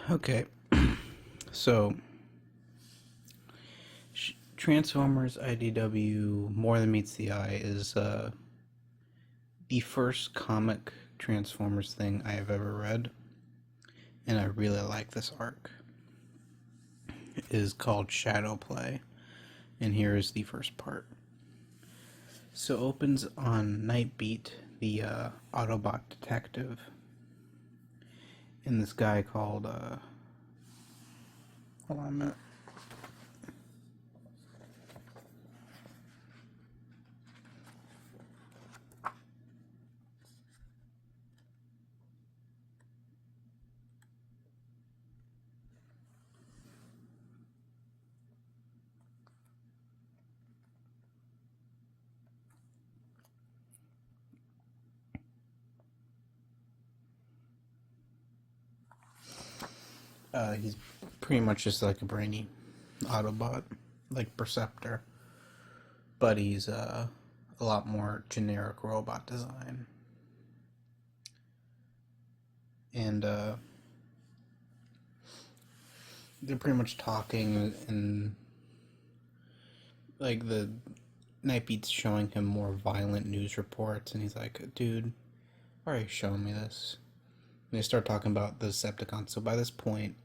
Okay, so Transformers IDW More Than Meets the Eye is the first comic Transformers thing I have ever read, and I really like this arc. It is called Shadow Play, and here is the first part. So it opens on Nightbeat, the Autobot detective, and this guy called, hold on a minute. He's pretty much just like a brainy Autobot, like Perceptor, but he's a lot more generic robot design. And they're pretty much talking, and like the Nightbeat's showing him more violent news reports, and he's like, "Dude, why are you showing me this?" And they start talking about the Decepticons. So by this point,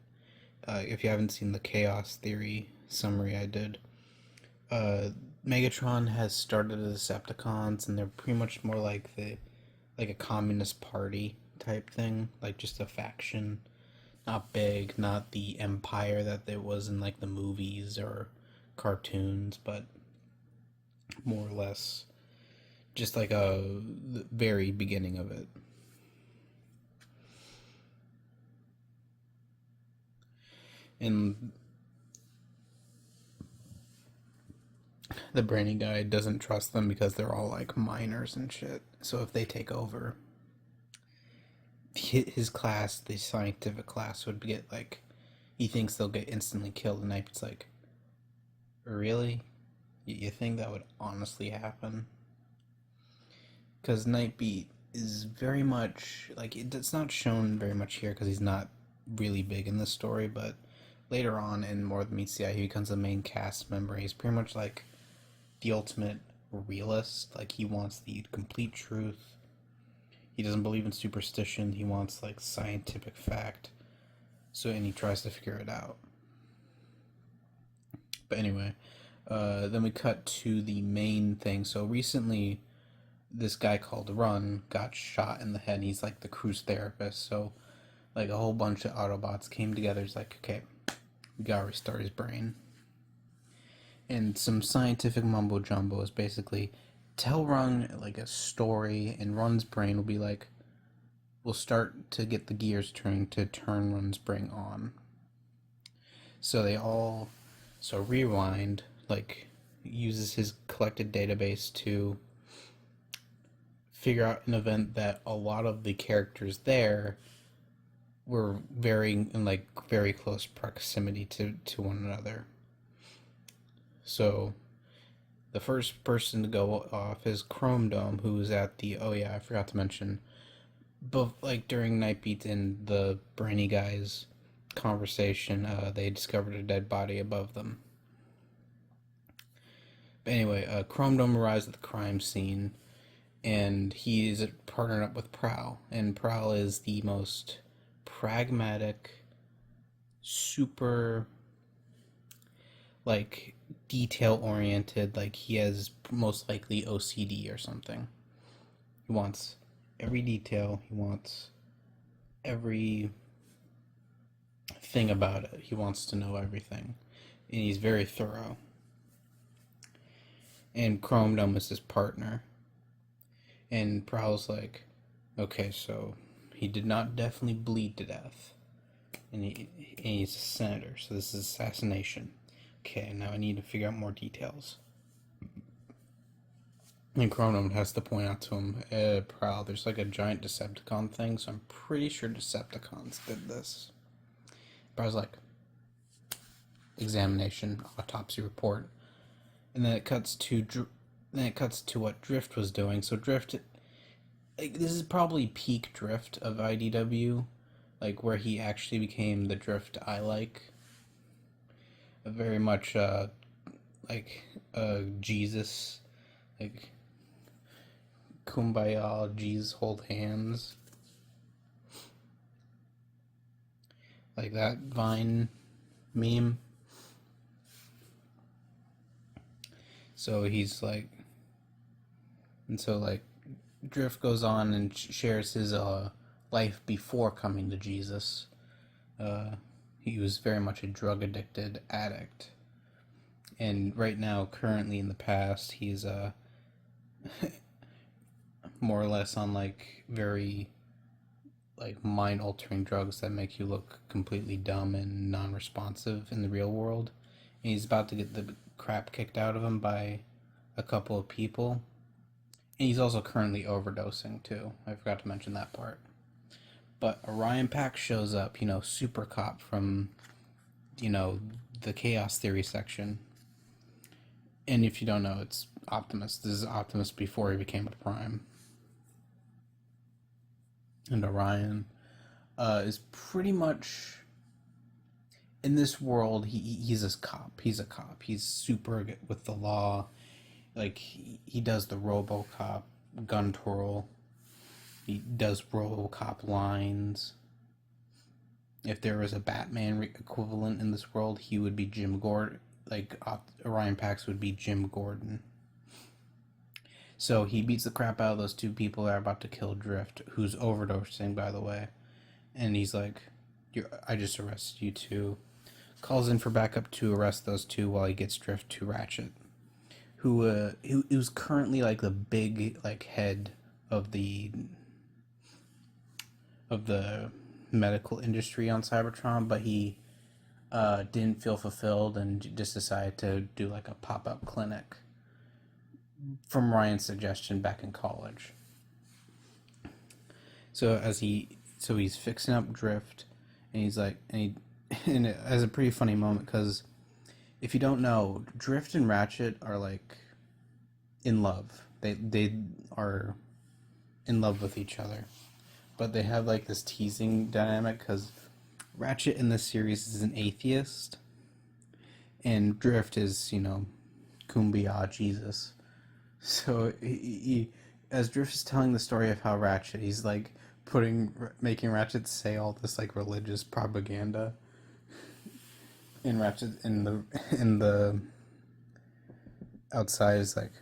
if you haven't seen the Chaos Theory summary I did, uh, Megatron has started the Decepticons, and they're pretty much more like a communist party type thing, like just a faction. Not big, not the empire that it was in like the movies or cartoons, but more or less just like the very beginning of it. And the brainy guy doesn't trust them because they're all like minors and shit. So if they take over, his class, the scientific class, would get like, he thinks they'll get instantly killed. And Knight's like, really? You think that would honestly happen? Because Nightbeat is very much like it's not shown very much here because he's not really big in the story, but later on in More Than Meets the Eye, he becomes a main cast member. He's pretty much like the ultimate realist. Like he wants the complete truth. He doesn't believe in superstition. He wants like scientific fact. So and he tries to figure it out. But anyway, then we cut to the main thing. So recently, this guy called Run got shot in the head. And he's like the crew's therapist. So like a whole bunch of Autobots came together. It's like, okay, we gotta restart his brain. And some scientific mumbo jumbo is basically tell Run like a story, and Run's brain will be like, we'll start to get the gears turning to turn Run's brain on. So they all, so Rewind like uses his collected database to figure out an event that a lot of the characters there were very in like very close proximity to one another. So the first person to go off is Chrome Dome, who was at the, oh yeah, I forgot to mention, but like during Nightbeat and the Brainy guys conversation, they discovered a dead body above them. But anyway, Chrome Dome arrives at the crime scene, and he's partnered up with Prowl, and Prowl is the most pragmatic, super like detail oriented. Like he has most likely OCD or something. He wants every detail. He wants every thing about it. He wants to know everything, and he's very thorough. And Chrome Dome is his partner, and Prowl's like, okay, so he did not definitely bleed to death, and he's a senator, so this is assassination. Okay, now I need to figure out more details. And Chrome has to point out to him, Prowl, there's like a giant Decepticon thing, so I'm pretty sure Decepticons did this. Prowl's like, examination, autopsy report, and then it cuts to what Drift was doing. So Drift, like, this is probably peak Drift of IDW. like where he actually became the Drift I like. Very much like Jesus, like Kumbaya, Jesus hold hands, like that Vine meme. So he's like, and so like Drift goes on and shares his life before coming to Jesus. Uh, he was very much a drug addicted addict, and right now, currently in the past, he's more or less on like very like mind altering drugs that make you look completely dumb and non responsive in the real world. And he's about to get the crap kicked out of him by a couple of people. And he's also currently overdosing too. I forgot to mention that part. But Orion Pax shows up, Super Cop from, the Chaos Theory section. And if you don't know, it's Optimus. This is Optimus before he became a Prime. And Orion is pretty much in this world. He's a cop. He's a cop. He's super good with the law. Like he does the RoboCop gun twirl. He does RoboCop lines. If there was a Batman equivalent in this world, he would be Jim Gordon. Like Orion Pax would be Jim Gordon. So he beats the crap out of those two people that are about to kill Drift, who's overdosing, by the way. And he's like, I just arrested you two. Calls in for backup to arrest those two while he gets Drift to Ratchet, who's currently like the big like head of the medical industry on Cybertron, but he didn't feel fulfilled and just decided to do like a pop-up clinic from Ryan's suggestion back in college. So he's fixing up Drift, and he's like, and it has a pretty funny moment because if you don't know, Drift and Ratchet are like in love. They are in love with each other, but they have like this teasing dynamic because Ratchet in this series is an atheist, and Drift is Kumbaya Jesus. So as Drift is telling the story of how Ratchet, he's like making Ratchet say all this like religious propaganda. And Ratchet in the outside is like,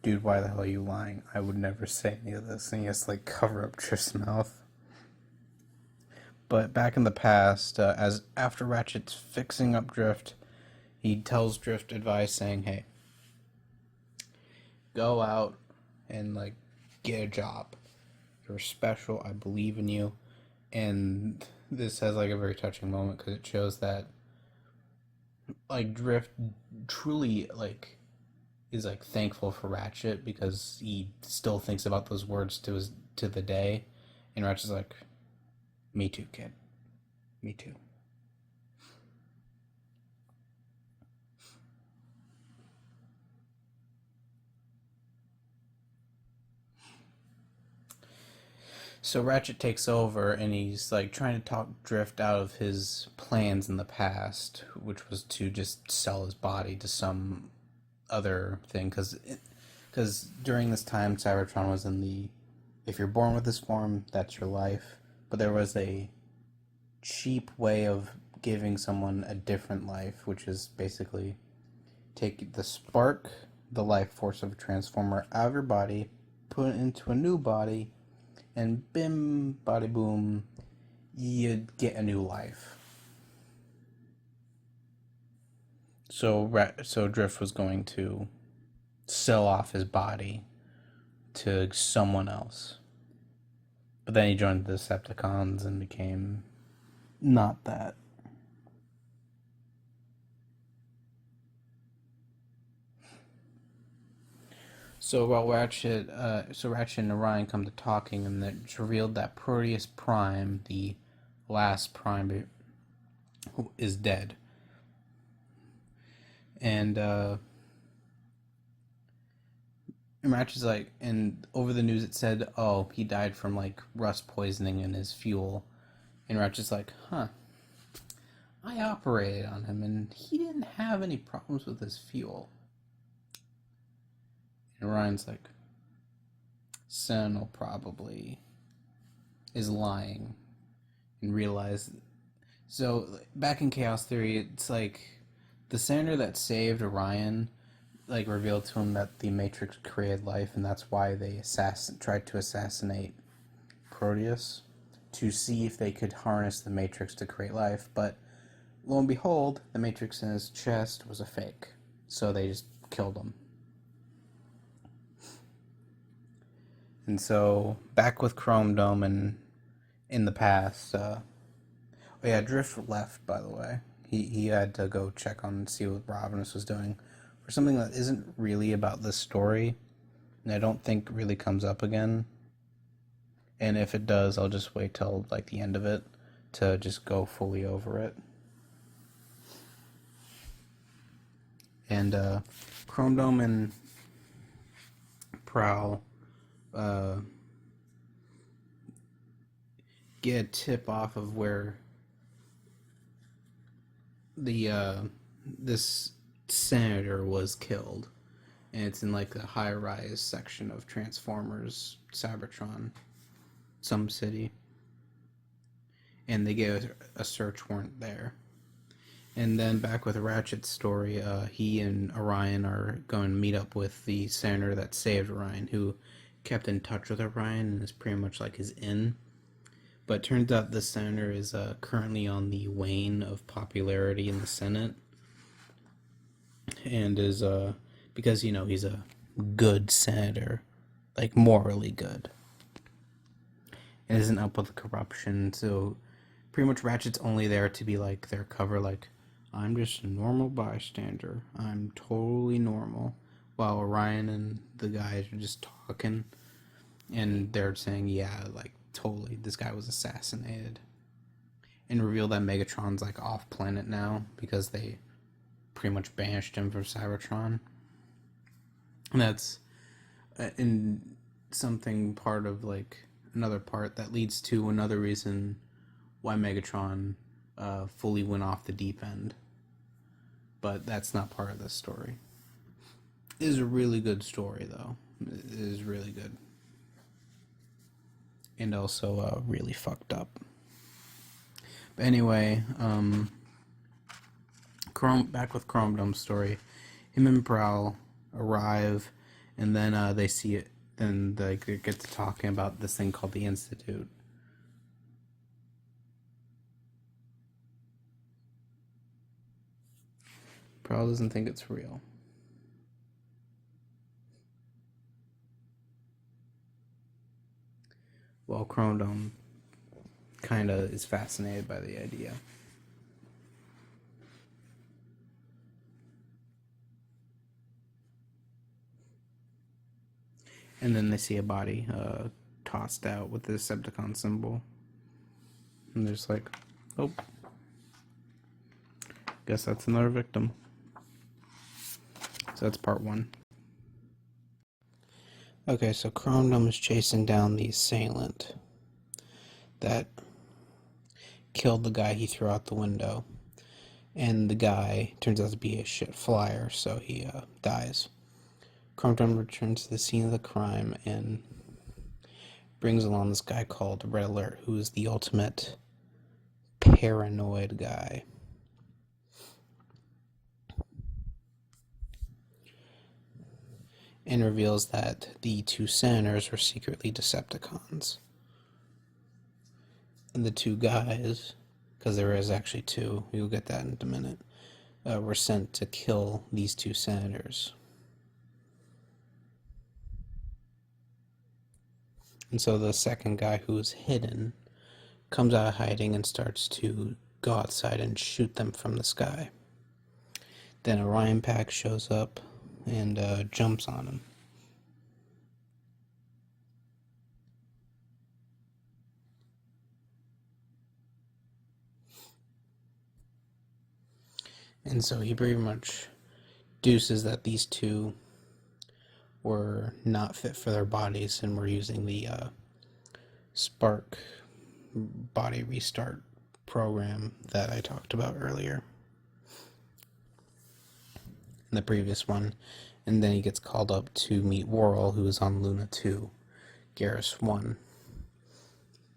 dude, why the hell are you lying? I would never say any of this. And he has to like cover up Drift's mouth. But back in the past, as after Ratchet's fixing up Drift, he tells Drift advice saying, "Hey, go out and like get a job. You're special. I believe in you." And this has like a very touching moment because it shows that like Drift truly like is like thankful for Ratchet because he still thinks about those words to the day, and Ratchet's like, "Me too, kid. Me too." So Ratchet takes over and he's like trying to talk Drift out of his plans in the past, which was to just sell his body to some other thing. Because during this time, Cybertron was in the if you're born with this form, that's your life. But there was a cheap way of giving someone a different life, which is basically take the spark, the life force of a transformer out of your body, put it into a new body, and bim, body boom, you'd get a new life. So Drift was going to sell off his body to someone else. But then he joined the Decepticons and became not that. So while Ratchet and Orion come to talking, and it's revealed that Proteus Prime, the last Prime, is dead. And Ratchet's like, and over the news it said, oh, he died from like rust poisoning in his fuel. And Ratchet's like, huh, I operated on him and he didn't have any problems with his fuel. And Ryan's like, Sentinel probably is lying and realize. So back in Chaos Theory, it's like the senator that saved Orion like revealed to him that the Matrix created life, and that's why they tried to assassinate Proteus to see if they could harness the Matrix to create life. But lo and behold, the Matrix in his chest was a fake, so they just killed him. And so back with Chrome Dome and in the past, oh yeah, Drift left, by the way. He had to go check on and see what Ravenous was doing for something that isn't really about this story, and I don't think really comes up again. And if it does, I'll just wait till like the end of it to just go fully over it. And Chrome Dome and Prowl get a tip off of where the this senator was killed, and it's in like the high-rise section of Transformers Cybertron, some city, and they get a search warrant there. And then back with Ratchet's story, he and Orion are going to meet up with the senator that saved Orion, who kept in touch with Orion and is pretty much like his in. But it turns out this senator is currently on the wane of popularity in the Senate, and is because he's a good senator, like morally good, and isn't up with the corruption. So pretty much Ratchet's only there to be like their cover, like, I'm just a normal bystander, I'm totally normal, while Orion and the guys are just talking, and they're saying, yeah, like, totally, this guy was assassinated. And reveal that Megatron's like off planet now because they pretty much banished him from Cybertron. And that's in something part of like another part that leads to another reason why Megatron fully went off the deep end. But that's not part of this story. It is a really good story, though. It is really good. And also really fucked up. But anyway, back with Chrome Dome's story, him and Prowl arrive, and then they see it. Then they get to talking about this thing called the Institute. Prowl doesn't think it's real. Well, Chrome Dome kind of is fascinated by the idea. And then they see a body tossed out with the Decepticon symbol. And they're just like, oh, guess that's another victim. So that's part one. Okay, so Chrome Dome is chasing down the assailant that killed the guy he threw out the window. And the guy turns out to be a shit flyer, so he dies. Chrome Dome returns to the scene of the crime and brings along this guy called Red Alert, who is the ultimate paranoid guy. And reveals that the two senators were secretly Decepticons. And the two guys, because there is actually two, we'll get that in a minute, were sent to kill these two senators. And so the second guy, who is hidden, comes out of hiding and starts to go outside and shoot them from the sky. Then Orion Pack shows up and jumps on him. And so he pretty much deduces that these two were not fit for their bodies and were using the spark body restart program that I talked about earlier in the previous one. And then he gets called up to meet Worrell, who is on Luna 2, Garrus 1.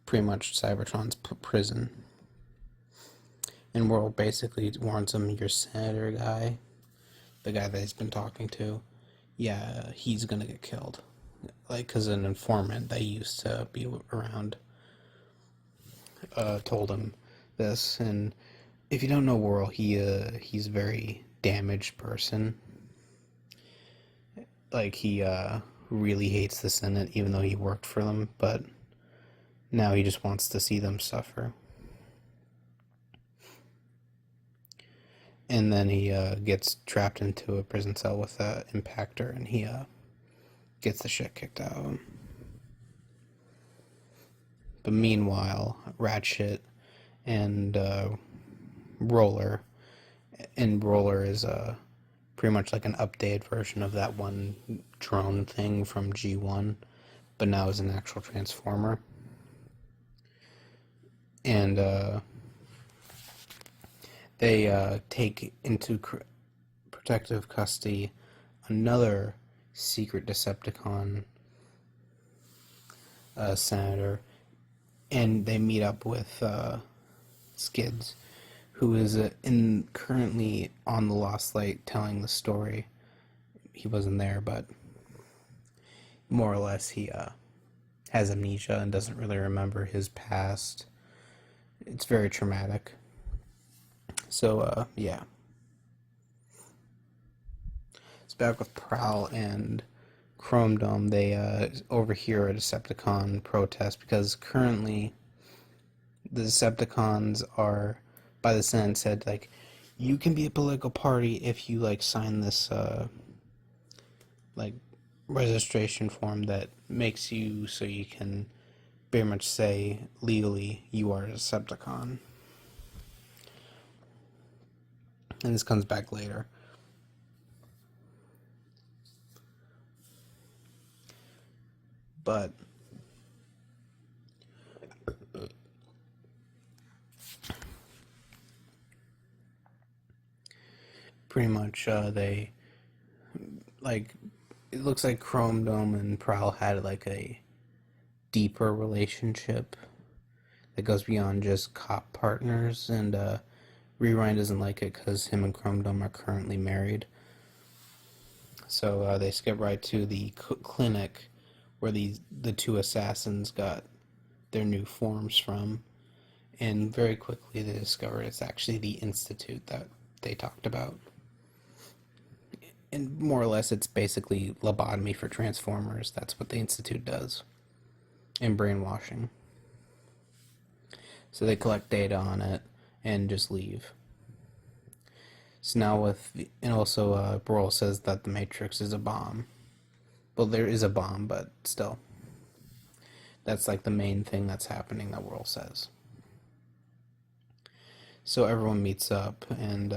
Pretty much Cybertron's prison. And Worrell basically warns him, your senator guy, the guy that he's been talking to, yeah, he's gonna get killed. Like, because an informant that used to be around told him this. And if you don't know Worrell, he's a very damaged person. Like, he really hates the Senate, even though he worked for them, but now he just wants to see them suffer. And then he gets trapped into a prison cell with an impactor, and he gets the shit kicked out of him. But meanwhile, Ratchet and Roller, and Roller is pretty much like an updated version of that one drone thing from G1, but now is an actual transformer. And they take into protective custody another secret Decepticon senator, and they meet up with Skids, who is currently on the Lost Light telling the story. He wasn't there, but more or less he has amnesia and doesn't really remember his past. It's very traumatic. So, yeah. It's back with Prowl and Chrome Dome. They overhear a Decepticon protest because currently the Decepticons are, by the Senate, said, like, you can be a political party if you, like, sign this, like, registration form that makes you so you can very much say legally you are a Decepticon. And this comes back later. But pretty much they, like, it looks like Chrome Dome and Prowl had like a deeper relationship that goes beyond just cop partners, and Rewind doesn't like it because him and Chrome Dome are currently married. So they skip right to the clinic where the two assassins got their new forms from, and very quickly they discover it's actually the Institute that they talked about. And more or less it's basically lobotomy for Transformers. That's what the Institute does. And brainwashing. So they collect data on it and just leave. So now and also Burl says that the Matrix is a bomb. Well, there is a bomb, but still. That's like the main thing that's happening that Whirl says. So everyone meets up and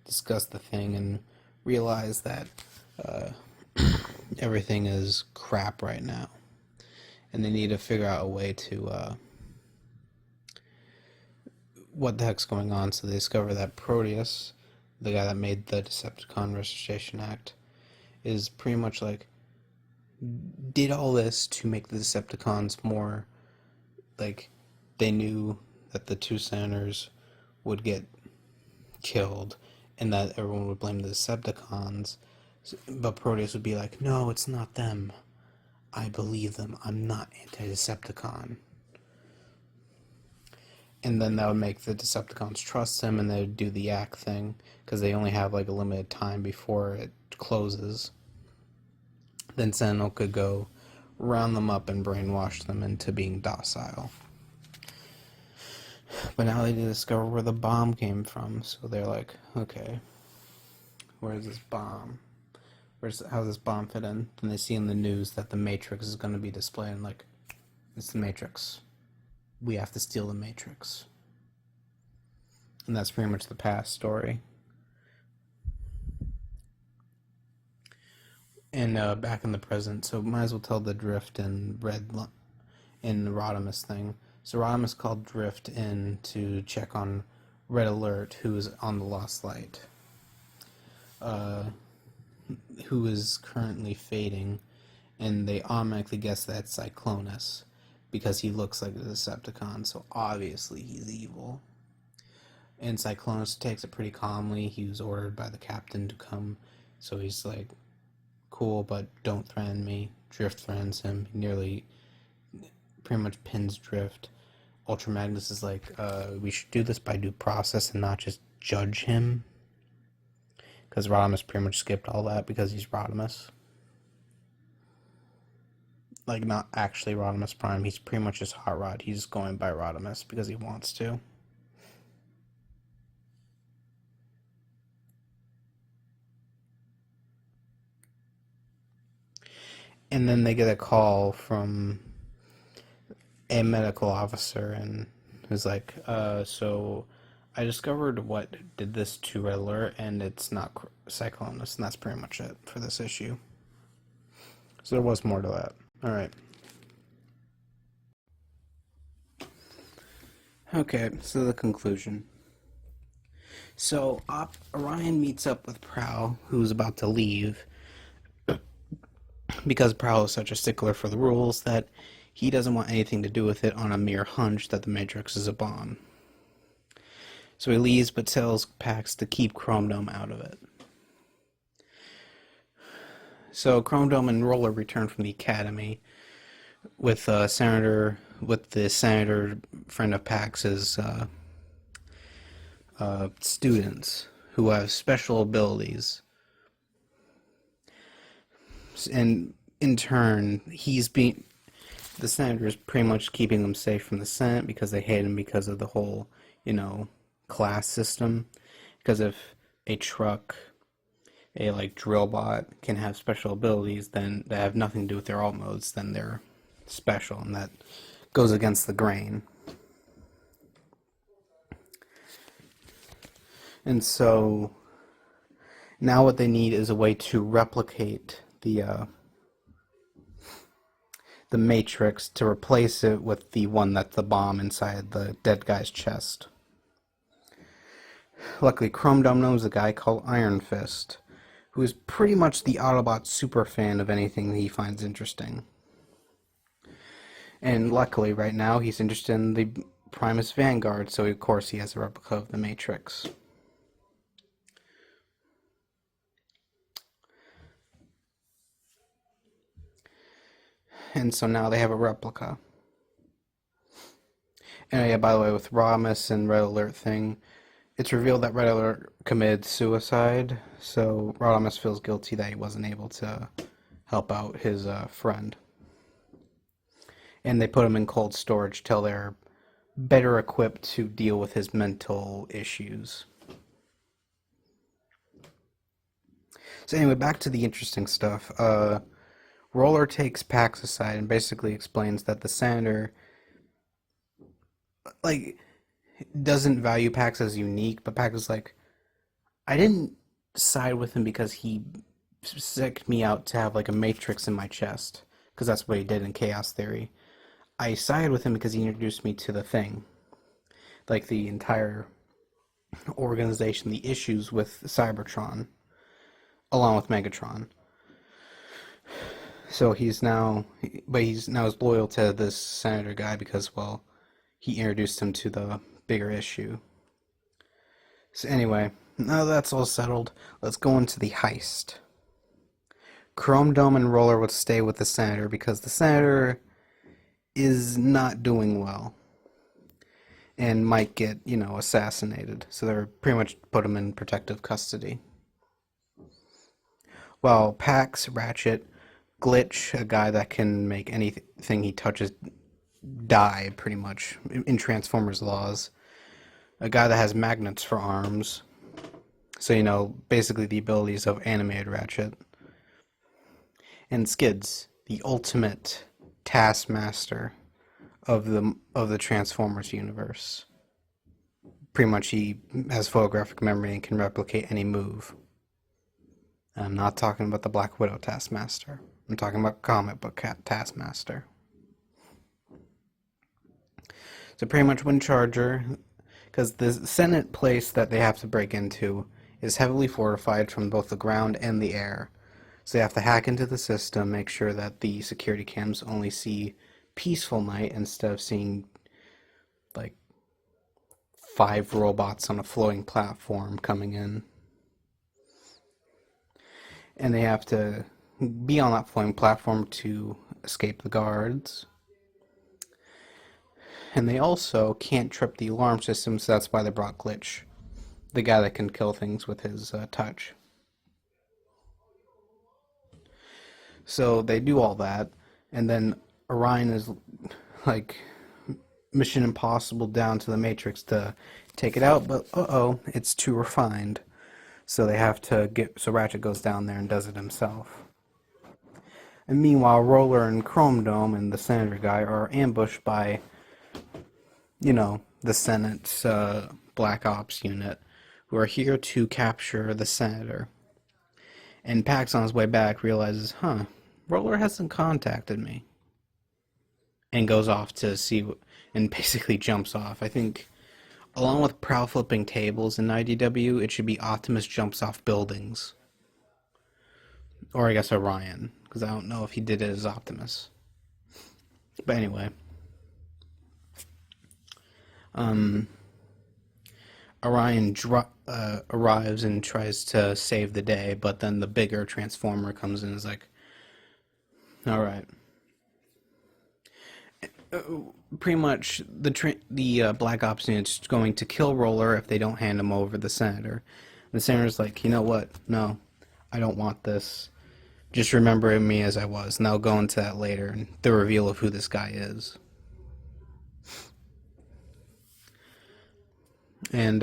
discuss the thing and realize that everything is crap right now. And they need to figure out a way to what the heck's going on. So they discover that Proteus, the guy that made the Decepticon Registration Act, is pretty much like did all this to make the Decepticons more like they knew that the two senators would get killed and that everyone would blame the Decepticons, but Proteus would be like, no, it's not them. I believe them. I'm not anti-Decepticon. And then that would make the Decepticons trust him, and they would do the act thing because they only have like a limited time before it closes. Then Sentinel could go round them up and brainwash them into being docile. But now they discover where the bomb came from, so they're like, okay, where's this bomb? How's this bomb fit in? Then they see in the news that the Matrix is going to be displayed, and like, it's the Matrix. We have to steal the Matrix. And that's pretty much the past story. And back in the present, so might as well tell the Drift and Red and the Rodimus thing. So Rodimus called Drift in to check on Red Alert, who is on the Lost Light, uh, who is currently fading, and they automatically guess that's Cyclonus because he looks like a Decepticon, so obviously he's evil. And Cyclonus takes it pretty calmly. He was ordered by the captain to come, so he's like, cool, but don't threaten me. Drift threatens him. He nearly pretty much pins Drift. Ultra Magnus is like, we should do this by due process and not just judge him. Because Rodimus pretty much skipped all that because he's Rodimus. Like, not actually Rodimus Prime. He's pretty much just Hot Rod. He's just going by Rodimus because he wants to. And then they get a call from a medical officer and who's like, so I discovered what did this to Red Alert, and it's not Cyclonus, and that's pretty much it for this issue. So there was more to that. Alright. Okay, so the conclusion. So Orion meets up with Prowl, who's about to leave, because Prowl is such a stickler for the rules that he doesn't want anything to do with it on a mere hunch that the Matrix is a bomb. So he leaves but tells Pax to keep Chrome Dome out of it. So Chrome Dome and Roller return from the academy with the senator friend of Pax's students who have special abilities. And in turn, the senator is pretty much keeping them safe from the Senate because they hate him because of the whole, class system. Because if a truck, a drill bot can have special abilities, then they have nothing to do with their alt modes, then they're special, and that goes against the grain. And so now what they need is a way to replicate the Matrix to replace it with the one that's the bomb inside the dead guy's chest. Luckily, Chrome Dome knows a guy called Iron Fist, who is pretty much the Autobot super fan of anything he finds interesting. And luckily, right now, he's interested in the Primus Vanguard, so of course he has a replica of the Matrix. And so now they have a replica. And yeah, by the way, with Rodimus and Red Alert thing, it's revealed that Red Alert committed suicide, so Rodimus feels guilty that he wasn't able to help out his friend. And they put him in cold storage till they're better equipped to deal with his mental issues. So anyway, back to the interesting stuff. Roller takes Pax aside and basically explains that the senator, doesn't value Pax as unique, but Pax is like, I didn't side with him because he sicked me out to have a matrix in my chest, because that's what he did in Chaos Theory. I sided with him because he introduced me to the Thing, the entire organization, the issues with Cybertron, along with Megatron. So he's now loyal to this senator guy because, well, he introduced him to the bigger issue. So anyway, now that's all settled, let's go into the heist. Chrome Dome and Roller would stay with the senator because the senator is not doing well and might get, assassinated. So they're pretty much put him in protective custody. While Pax, Ratchet, Glitch, a guy that can make anything he touches die, pretty much, in Transformers laws. A guy that has magnets for arms. So, basically the abilities of animated Ratchet. And Skids, the ultimate taskmaster of the Transformers universe. Pretty much he has photographic memory and can replicate any move. I'm not talking about the Black Widow Taskmaster. I'm talking about comic book Taskmaster. So pretty much when Charger, because the Senate place that they have to break into is heavily fortified from both the ground and the air. So they have to hack into the system, make sure that the security cams only see peaceful night instead of seeing like 5 robots on a floating platform coming in. And they have to be on that floating platform to escape the guards. And they also can't trip the alarm system, so that's why they brought Glitch, the guy that can kill things with his touch. So they do all that, and then Orion is like Mission Impossible down to the Matrix to take it out, but it's too refined. So they have to so Ratchet goes down there and does it himself. And meanwhile, Roller and Chrome Dome and the Senator guy are ambushed by, the Senate's Black Ops unit, who are here to capture the Senator. And Pax on his way back realizes, Roller hasn't contacted me. And goes off to see, and basically jumps off. I think, along with prow flipping tables in IDW, it should be Optimus jumps off buildings. Or I guess Orion, because I don't know if he did it as Optimus. But anyway. Orion arrives and tries to save the day, but then the bigger Transformer comes in and is like, alright. Pretty much the Black Ops unit's going to kill Roller if they don't hand him over the Senator. The Senator's like, you know what? No, I don't want this. Just remember me as I was. And they'll go into that later, and the reveal of who this guy is. And,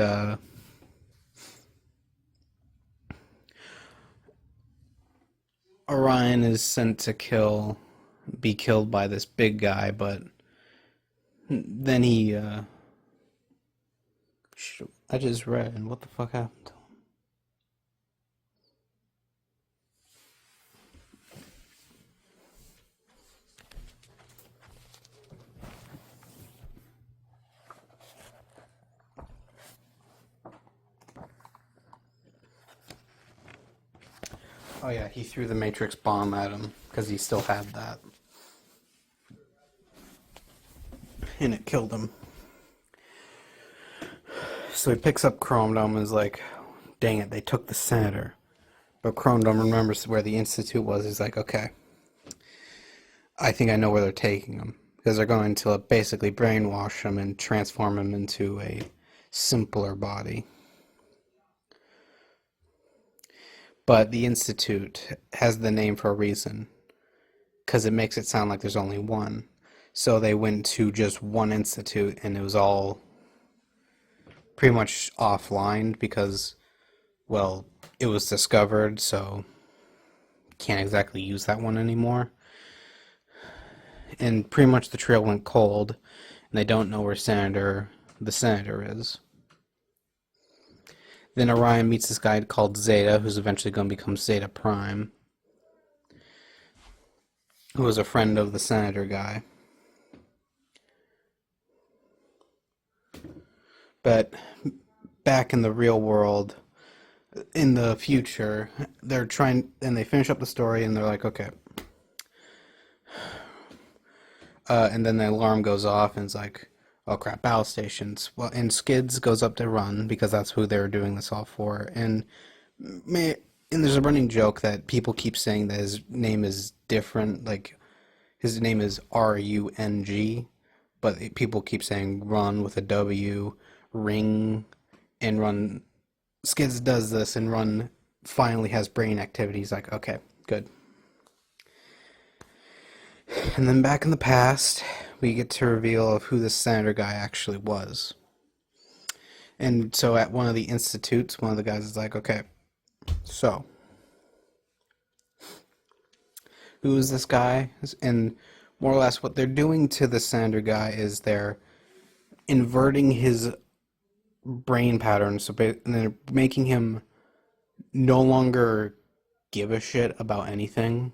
Orion is sent to be killed by this big guy, but then he, I just read, and what the fuck happened to him? Oh yeah, he threw the Matrix bomb at him, because he still had that. And it killed him. So he picks up Chrome Dome and is like, dang it, they took the Senator. But Chrome Dome remembers where the Institute was. He's like, okay, I think I know where they're taking him. Because they're going to basically brainwash him and transform him into a simpler body. But the Institute has the name for a reason. Because it makes it sound like there's only one. So they went to just one institute, and it was all pretty much offline because, well, it was discovered, so can't exactly use that one anymore. And pretty much the trail went cold, and they don't know where the Senator is. Then Orion meets this guy called Zeta, who's eventually going to become Zeta Prime, who was a friend of the Senator guy. But back in the real world, in the future, they're trying, and they finish up the story, and they're like, okay. And then the alarm goes off, and it's like, oh crap, battle stations. Well, and Skids goes up to run, because that's who they were doing this all for. And there's a running joke that people keep saying that his name is different, like, his name is R-U-N-G, but people keep saying run with a W, ring, and run. Skids does this, and run finally has brain activity. He's like, okay, good. And then back in the past, we get to reveal of who the Senator guy actually was. And so at one of the institutes, one of the guys is like, okay, so who is this guy? And more or less what they're doing to the Senator guy is they're inverting his brain pattern, and they're making him no longer give a shit about anything,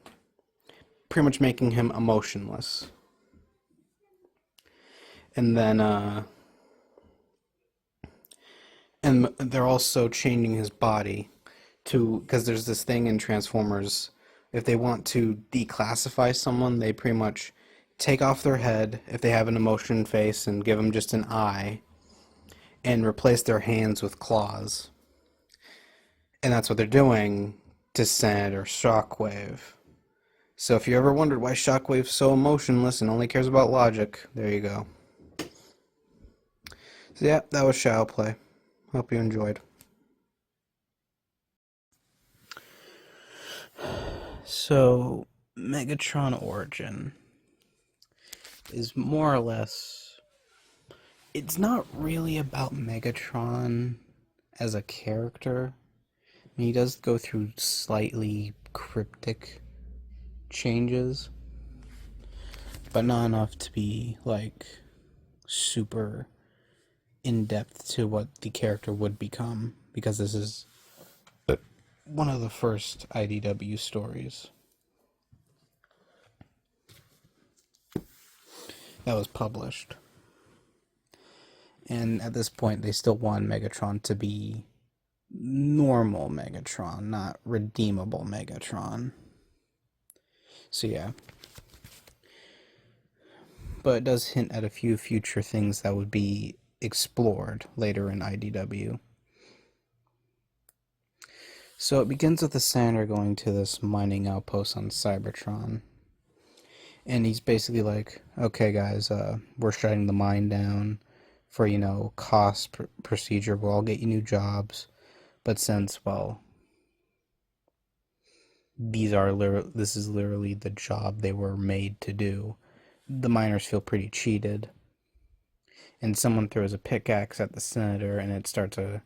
pretty much making him emotionless. And then and they're also changing his body to, because there's this thing in Transformers, if they want to declassify someone, they pretty much take off their head if they have an emotion face and give them just an eye and replace their hands with claws. And that's what they're doing to Senator Shockwave. So if you ever wondered why Shockwave's so emotionless and only cares about logic, there you go. So yeah, that was Shadow Play. Hope you enjoyed. So, Megatron Origin is more or less. It's not really about Megatron as a character. I mean, he does go through slightly cryptic changes, but not enough to be like super in depth to what the character would become, because this is one of the first IDW stories that was published. And at this point, they still want Megatron to be normal Megatron, not redeemable Megatron. So yeah. But it does hint at a few future things that would be explored later in IDW. So it begins with the Senator going to this mining outpost on Cybertron. And he's basically like, okay guys, we're shutting the mine down for, cost procedure. We'll all get you new jobs. But since, well, this is literally the job they were made to do, the miners feel pretty cheated. And someone throws a pickaxe at the Senator, and it starts a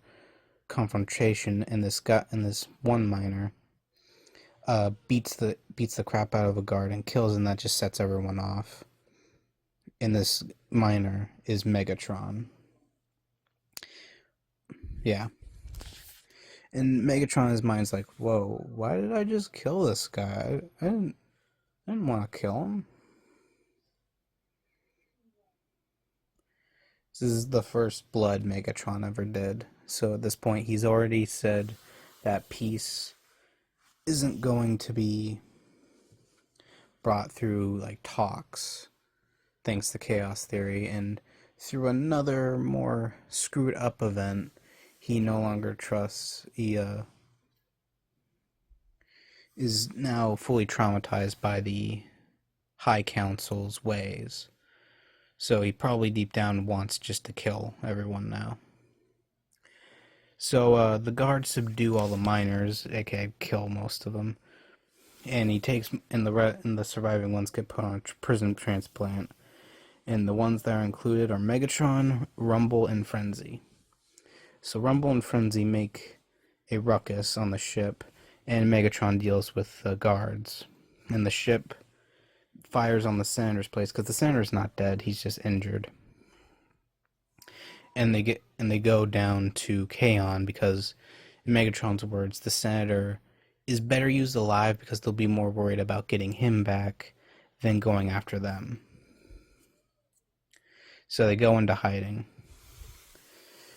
confrontation. And this one miner beats the crap out of a guard and kills, and that just sets everyone off. And this miner is Megatron. Yeah. And Megatron, his mind's like, whoa, why did I just kill this guy? I didn't want to kill him. This is the first blood Megatron ever did. So at this point, he's already said that peace isn't going to be brought through like talks, thanks to chaos theory, and through another more screwed up event, he no longer trusts. He is now fully traumatized by the High Council's ways. So he probably deep down wants just to kill everyone now. So the guards subdue all the miners, aka kill most of them, and he takes and the surviving ones get put on a prison transplant. And the ones that are included are Megatron, Rumble, and Frenzy. So Rumble and Frenzy make a ruckus on the ship, and Megatron deals with the guards. And the ship fires on the Senator's place because the Senator's not dead; he's just injured. And they go down to Kaon because, in Megatron's words, the Senator is better used alive because they'll be more worried about getting him back than going after them. So they go into hiding.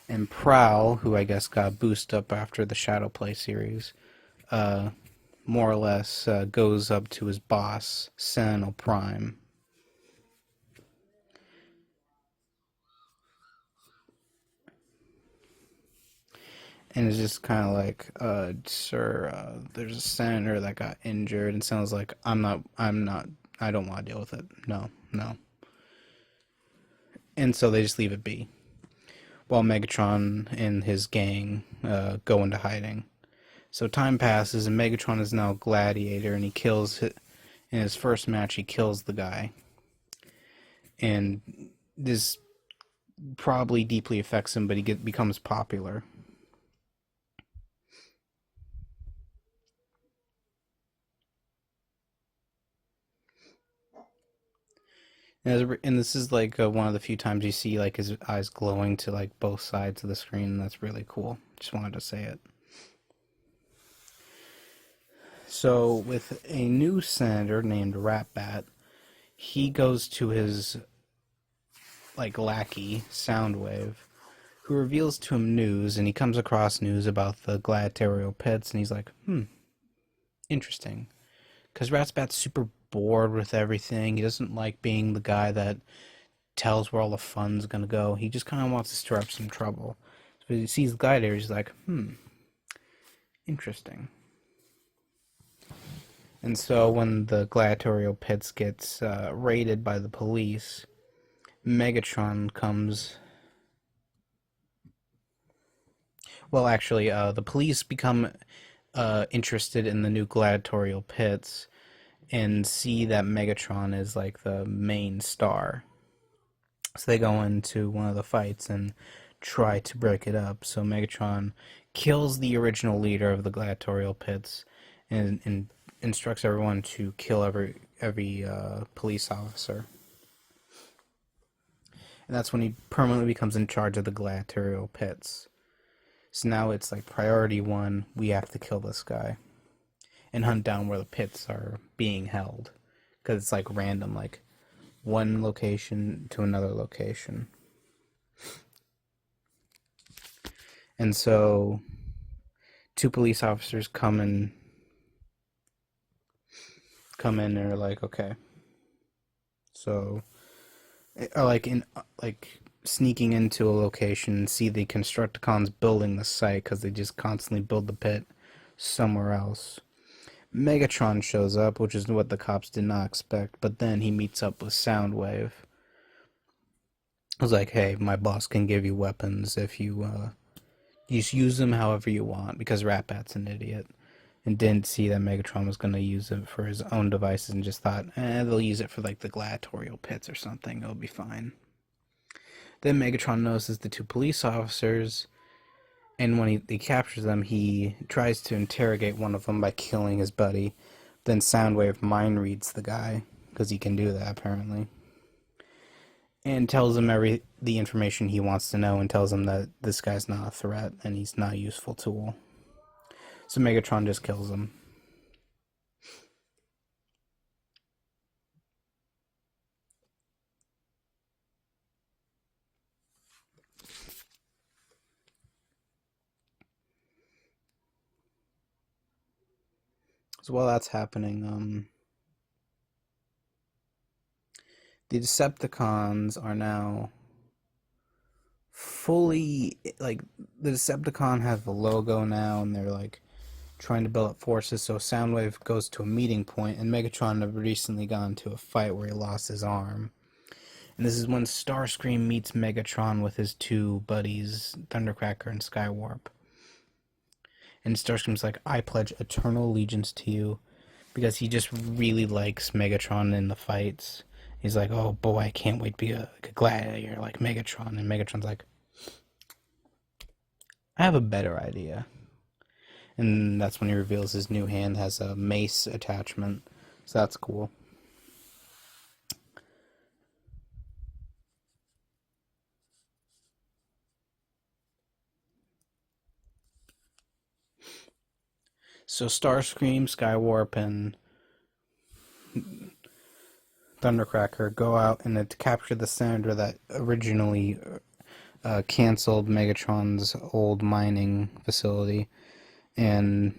And Prowl, who I guess got boosted up after the Shadow Play series, more or less goes up to his boss, Sentinel Prime. And it's just kind of like, sir, there's a senator that got injured, and sounds like, I don't want to deal with it. No. And so they just leave it be, while Megatron and his gang go into hiding. So time passes, and Megatron is now a gladiator, and in his first match, he kills the guy. And this probably deeply affects him, but he becomes popular. And this is like one of the few times you see like his eyes glowing to like both sides of the screen, and that's really cool. Just wanted to say it. So with a new senator named Ratbat, he goes to his like lackey, Soundwave, who reveals to him news, and he comes across news about the gladiatorial pits, and he's like, interesting. Because Ratsbat's super bored with everything. He doesn't like being the guy that tells where all the fun's gonna go. He just kind of wants to stir up some trouble. So he sees the gladiator, he's like, interesting. And so when the gladiatorial pits gets raided by the police, Megatron comes. Well, actually, the police become interested in the new gladiatorial pits and see that Megatron is like the main star. So they go into one of the fights and try to break it up. So Megatron kills the original leader of the gladiatorial pits and instructs everyone to kill every police officer. And that's when he permanently becomes in charge of the gladiatorial pits. So now it's like priority one, we have to kill this guy and hunt down where the pits are being held. Because it's like random, like one location to another location. And so two police officers come in and are like, okay. So are like sneaking into a location and see the Constructicons building the site because they just constantly build the pit somewhere else. Megatron shows up, which is what the cops did not expect, but then he meets up with Soundwave. I was like, hey, my boss can give you weapons if you just use them however you want, because Ratbat's an idiot and didn't see that Megatron was going to use it for his own devices and just thought, they'll use it for like the gladiatorial pits or something, it'll be fine. Then Megatron notices the two police officers, and when he captures them, he tries to interrogate one of them by killing his buddy. Then Soundwave mind reads the guy, because he can do that apparently, and tells him the information he wants to know, and tells him that this guy's not a threat and he's not a useful tool. So Megatron just kills him. So while that's happening, the Decepticons are now fully, like, the Decepticon has the logo now, and they're like trying to build up forces. So Soundwave goes to a meeting point, and Megatron had recently gone to a fight where he lost his arm. And this is when Starscream meets Megatron with his two buddies, Thundercracker and Skywarp. And Starscream's like, I pledge eternal allegiance to you, because he just really likes Megatron in the fights. He's like, oh boy, I can't wait to be a gladiator like Megatron. And Megatron's like, I have a better idea. And that's when he reveals his new hand has a mace attachment. So that's cool. So Starscream, Skywarp, and Thundercracker go out and to capture the senator that originally canceled Megatron's old mining facility. And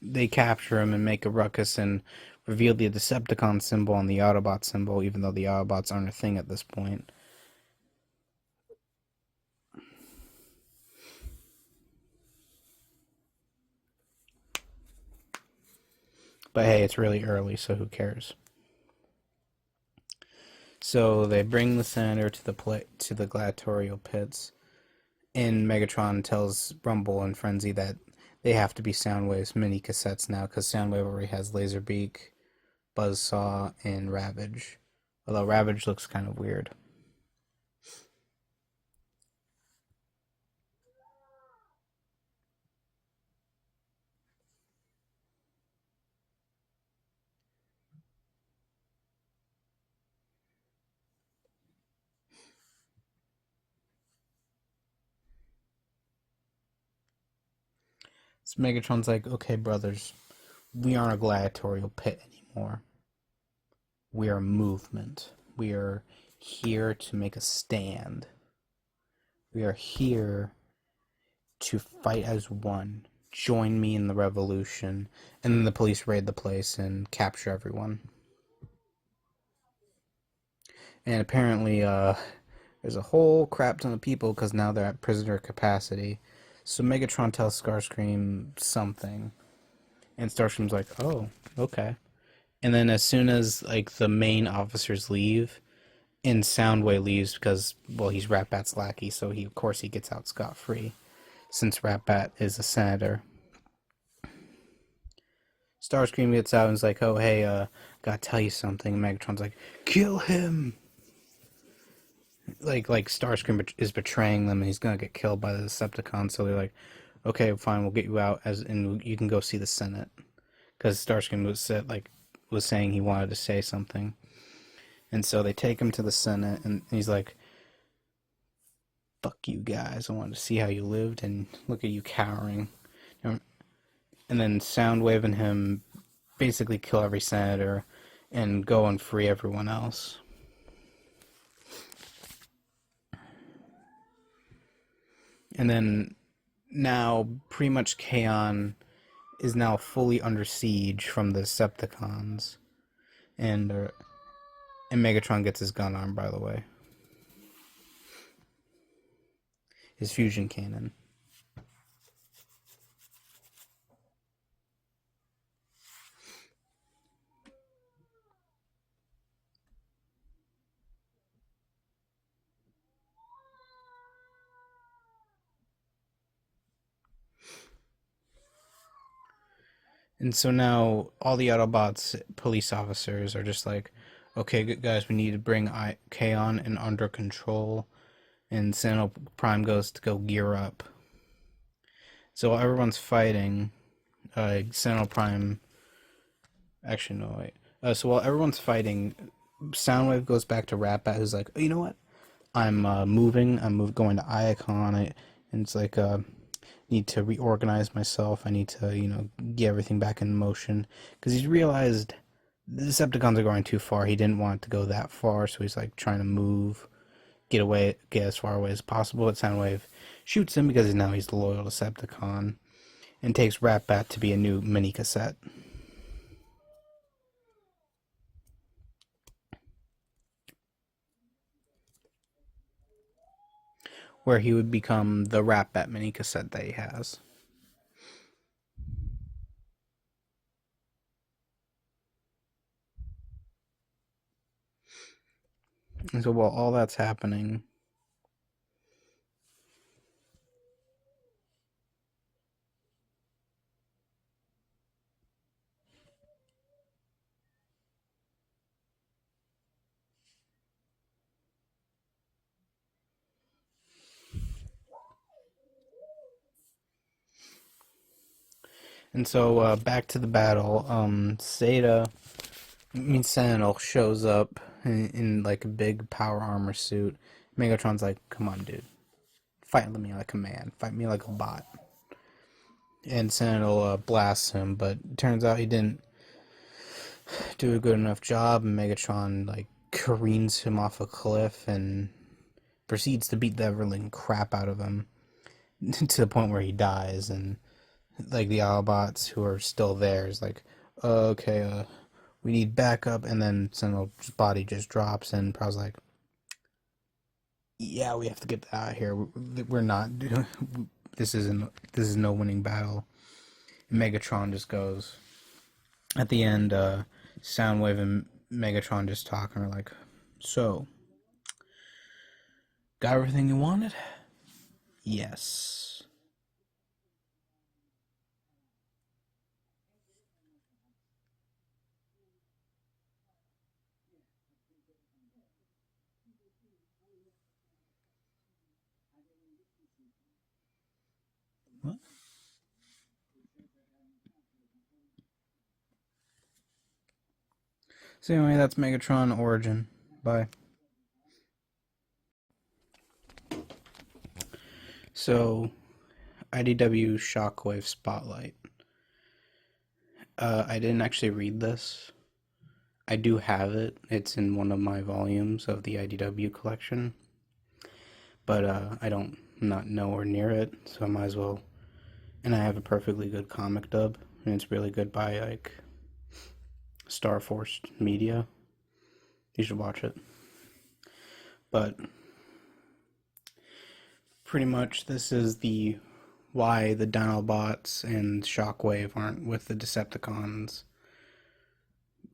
they capture him and make a ruckus and reveal the Decepticon symbol and the Autobot symbol, even though the Autobots aren't a thing at this point. But hey, it's really early, so who cares? So they bring the senator to the gladiatorial pits, and Megatron tells Rumble and Frenzy that they have to be Soundwave's mini cassettes now, because Soundwave already has Laserbeak, Buzzsaw, and Ravage. Although Ravage looks kind of weird. So Megatron's like, okay, brothers, we aren't a gladiatorial pit anymore. We are movement. We are here to make a stand. We are here to fight as one. Join me in the revolution. And then the police raid the place and capture everyone. And apparently, there's a whole crap ton of people because now they're at prisoner capacity. So Megatron tells Starscream something, and Starscream's like, "Oh, okay." And then as soon as like the main officers leave, and Soundwave leaves because well he's Ratbat's lackey, so he of course he gets out scot free, since Ratbat is a senator. Starscream gets out and is like, "Oh hey, gotta tell you something." And Megatron's like, "Kill him!" Like Starscream is betraying them, and he's gonna get killed by the Decepticons. So they're like, "Okay, fine, we'll get you out as and you can go see the Senate," because Starscream was saying he wanted to say something. And so they take him to the Senate, and he's like, "Fuck you guys! I wanted to see how you lived, and look at you cowering." And then Soundwave and him basically kill every senator and go and free everyone else. And then now, pretty much Kaon is now fully under siege from the Decepticons, and Megatron gets his gun arm, by the way, his fusion cannon. And so now all the Autobots police officers are just like, "Okay, guys, we need to bring Kaon in under control." And Sentinel Prime goes to go gear up. So while everyone's fighting, Sentinel Prime. Actually, no, wait. So while everyone's fighting, Soundwave goes back to Ratbat, who's like, "Oh, you know what? I'm moving. Going to Iacon." And it's like, need to reorganize myself. I need to, get everything back in motion. Because he's realized the Decepticons are going too far. He didn't want it to go that far, so he's like trying to move, get as far away as possible. But Soundwave shoots him because now he's the loyal Decepticon, and takes Ratbat to be a new mini cassette. Where he would become the Ratbat mini cassette that he has. And so while all that's happening, back to the battle. Sentinel shows up in like a big power armor suit. Megatron's like, "Come on, dude, fight me like a man, fight me like a bot." And Sentinel blasts him, but it turns out he didn't do a good enough job. And Megatron like careens him off a cliff and proceeds to beat the ever-living crap out of him to the point where he dies. And like the Autobots who are still there is like, "Okay, we need backup." And then Sentinel's body just drops, and Prowl's like, "Yeah, we have to get out of here. We're not. This is no winning battle." And Megatron just goes. At the end, Soundwave and Megatron just talk and are like, "So, got everything you wanted?" "Yes." What? So anyway, that's Megatron Origin. Bye. So, IDW Shockwave Spotlight. I didn't actually read this. I do have it. It's in one of my volumes of the IDW collection, but I don't not nowhere near it, so I might as well. And I have a perfectly good comic dub, and it's really good by like Star Force Media. You should watch it. But pretty much this is the why the Dinobots and Shockwave aren't with the Decepticons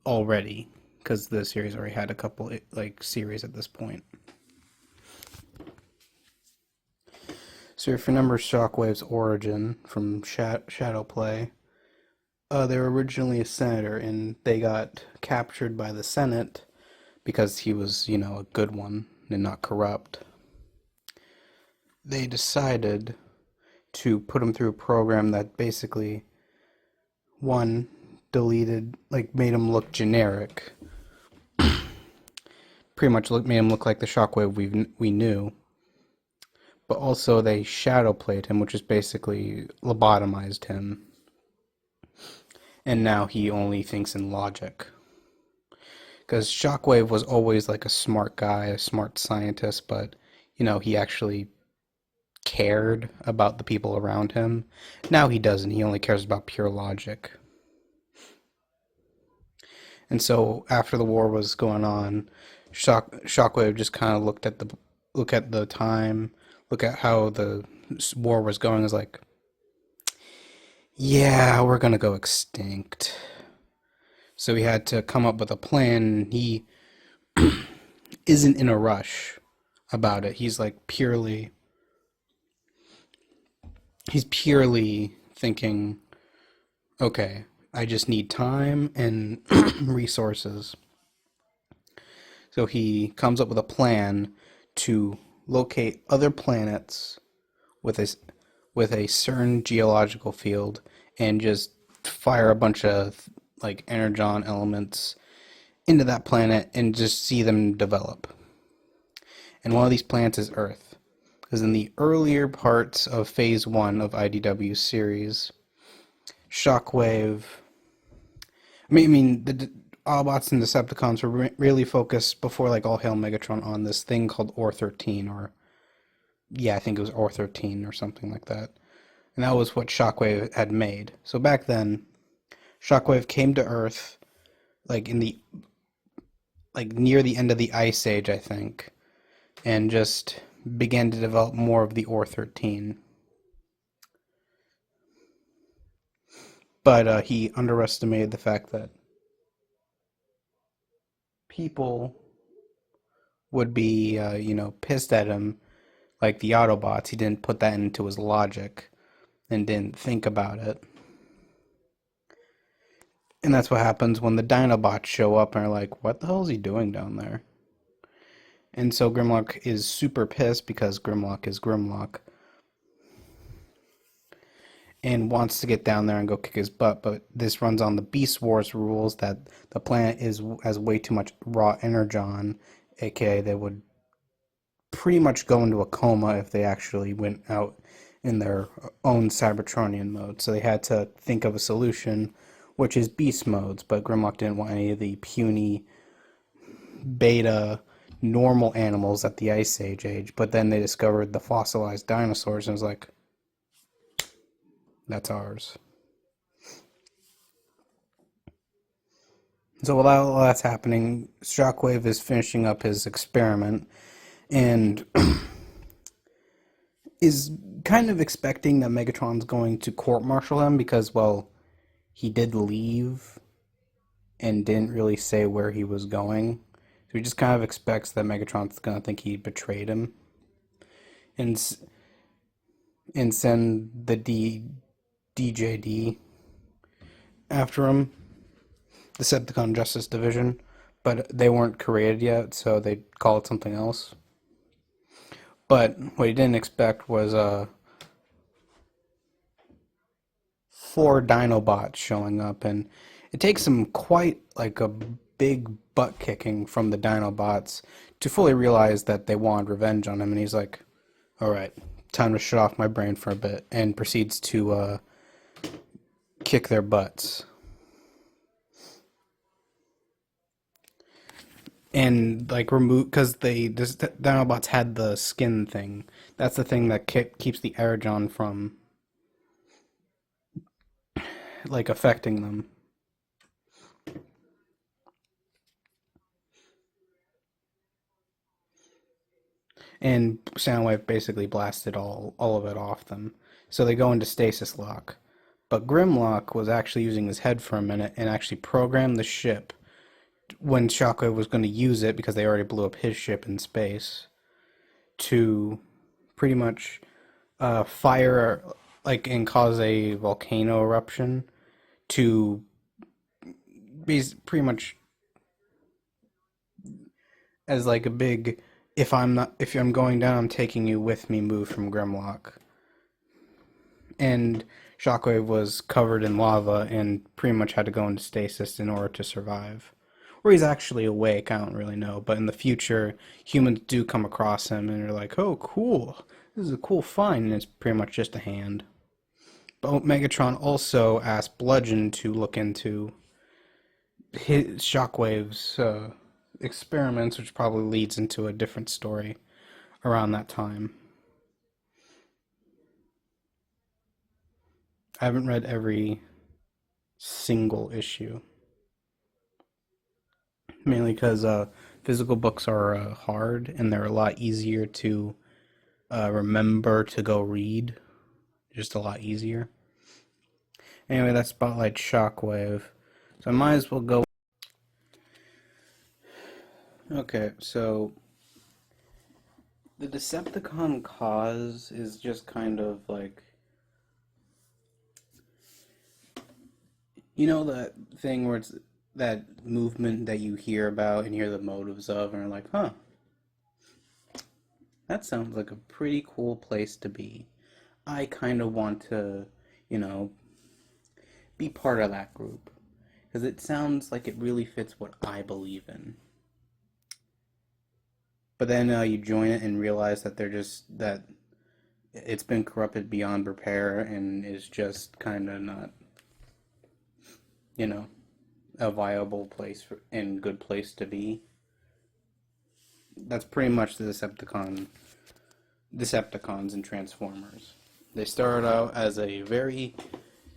already, because the series already had a couple like series at this point. So if you remember Shockwave's origin from Shadow Play, they were originally a senator, and they got captured by the Senate because he was, a good one and not corrupt. They decided to put him through a program that basically, one, deleted, like, made him look generic. Pretty much made him look like the Shockwave we knew. But also they shadow played him, which is basically lobotomized him. And now he only thinks in logic. Because Shockwave was always like a smart guy, a smart scientist, but, he actually cared about the people around him. Now he doesn't. He only cares about pure logic. And so after the war was going on, Shockwave just kind of look at the time, look at how the war was going. Is like, yeah, we're gonna go extinct. So he had to come up with a plan. He isn't in a rush about it. He's purely thinking, okay, I just need time and resources. So he comes up with a plan to locate other planets with a certain geological field and just fire a bunch of like energon elements into that planet and just see them develop. And one of these planets is Earth. Because in the earlier parts of Phase 1 of IDW's series, Shockwave... the Autobots and Decepticons were really focused before like All Hail Megatron on this thing called Or-13, or... Yeah, I think it was Or-13 or something like that. And that was what Shockwave had made. So back then, Shockwave came to Earth, like near the end of the Ice Age, I think, and just began to develop more of the Or-13. But he underestimated the fact that people would be, pissed at him, like the Autobots. He didn't put that into his logic and didn't think about it. And that's what happens when the Dinobots show up and are like, what the hell is he doing down there? And so Grimlock is super pissed because Grimlock is Grimlock and wants to get down there and go kick his butt, but this runs on the Beast Wars rules that the planet has way too much raw energon, aka they would pretty much go into a coma if they actually went out in their own Cybertronian mode. So they had to think of a solution, which is beast modes, but Grimlock didn't want any of the puny beta normal animals at the Ice Age. But then they discovered the fossilized dinosaurs and was like, that's ours. So while all that's happening, Shockwave is finishing up his experiment and is kind of expecting that Megatron's going to court-martial him because, well, he did leave and didn't really say where he was going. So he just kind of expects that Megatron's going to think he betrayed him and send the DJD after him, Decepticon Justice Division, but they weren't created yet, so they call it something else. But what he didn't expect was 4 Dinobots showing up, and it takes him quite like a big butt kicking from the Dinobots to fully realize that they wanted revenge on him, and he's like, alright, time to shut off my brain for a bit, and proceeds to kick their butts. and like remove because the Dinobots had the skin thing. That's the thing that keeps the Aerogon from like affecting them. And Soundwave basically blasted all of it off them. So they go into stasis lock. But Grimlock was actually using his head for a minute and actually programmed the ship when Shockwave was going to use it because they already blew up his ship in space to pretty much fire like and cause a volcano eruption to be pretty much as like a big if I'm going down I'm taking you with me move from Grimlock. And Shockwave was covered in lava and pretty much had to go into stasis in order to survive. Or he's actually awake, I don't really know. But in the future, humans do come across him and they're like, oh, cool. This is a cool find. And it's pretty much just a hand. But Megatron also asked Bludgeon to look into his Shockwave's experiments, which probably leads into a different story around that time. I haven't read every single issue. Mainly because physical books are hard and they're a lot easier to remember to go read. Just a lot easier. Anyway, that's Spotlight Shockwave. So I might as well go. Okay, so the Decepticon cause is just kind of like. You know that thing where it's that movement that you hear about and hear the motives of and are like, huh, that sounds like a pretty cool place to be. I kind of want to, you know, be part of that group because it sounds like it really fits what I believe in. But then you join it and realize that they're just that it's been corrupted beyond repair and is just kind of not, you know, a viable place and good place to be. That's pretty much the Decepticons and Transformers. They started out as a very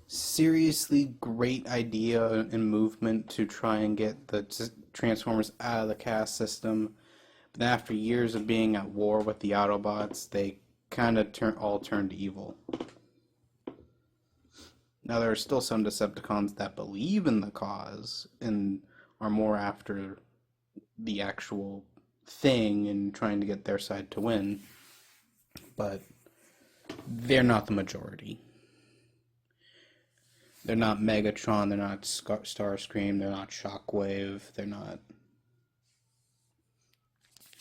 seriously great idea and movement to try and get the Transformers out of the caste system. But after years of being at war with the Autobots, they kind of all turned evil. Now there are still some Decepticons that believe in the cause and are more after the actual thing and trying to get their side to win, but they're not the majority. They're not Megatron, they're not Starscream, they're not Shockwave, they're not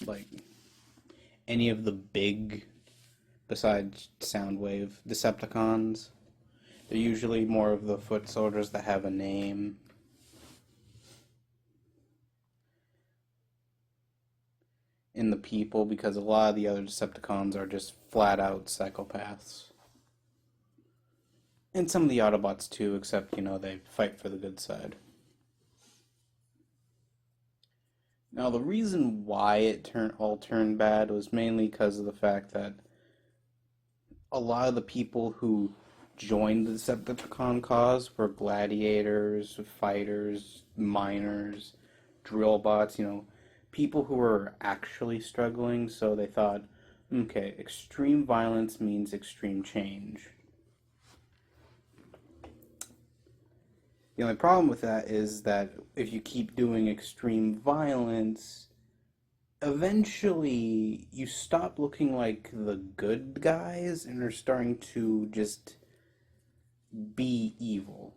like any of the big, besides Soundwave, Decepticons. They're usually more of the foot soldiers that have a name. In the people, because a lot of the other Decepticons are just flat out psychopaths. And some of the Autobots too, except, they fight for the good side. Now, the reason why it all turned bad was mainly because of the fact that a lot of the people who joined the Decepticon cause were gladiators, fighters, miners, drill bots, people who were actually struggling, so they thought, okay, extreme violence means extreme change. The only problem with that is that if you keep doing extreme violence, eventually you stop looking like the good guys and are starting to just be evil.